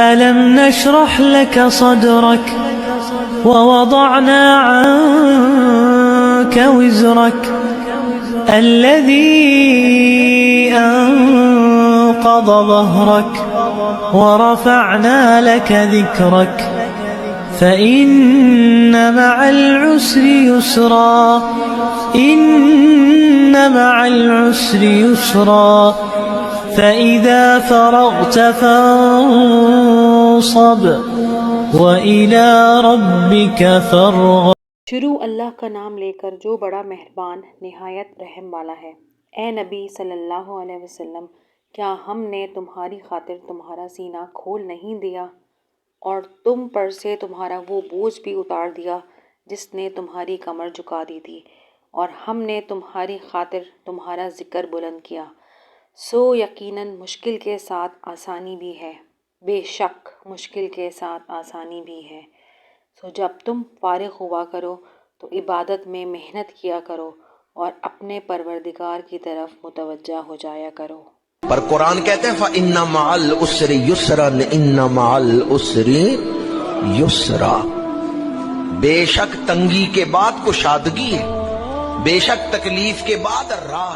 ألم نشرح لك صدرك ووضعنا عنك وزرك الذي أنقض ظهرك ورفعنا لك ذكرك فإن مع العسر يسرا إن مع العسر يسرا فإذا فرغت فانصب وإلى ربك فارغب। शुरू अल्लाह का नाम लेकर जो बड़ा मेहरबान निहायत रहम वाला है। ए नबी सल्लल्लाहु अलैहि वसल्लम, क्या हमने तुम्हारी खातिर तुम्हारा सीना खोल नहीं दिया और तुम पर से तुम्हारा वो बोझ भी उतार दिया जिसने तुम्हारी कमर झुका दी थी, और हमने तुम्हारी खातिर तुम्हारा जिक्र बुलंद किया। सो यकीनन मुश्किल के साथ आसानी भी है, बेशक मुश्किल के साथ आसानी भी है। सो जब तुम फारिग हुआ करो तो इबादत में मेहनत किया करो और अपने परवरदिगार की तरफ मुतवज्जा हो जाया करो। पर कुरान कहते हैं इन्ना मअल उसरी युसरन, इन्ना मअल उसरी युसरा। बेशक तंगी के बाद कुशादगी है, बेशक तकलीफ के बाद राह।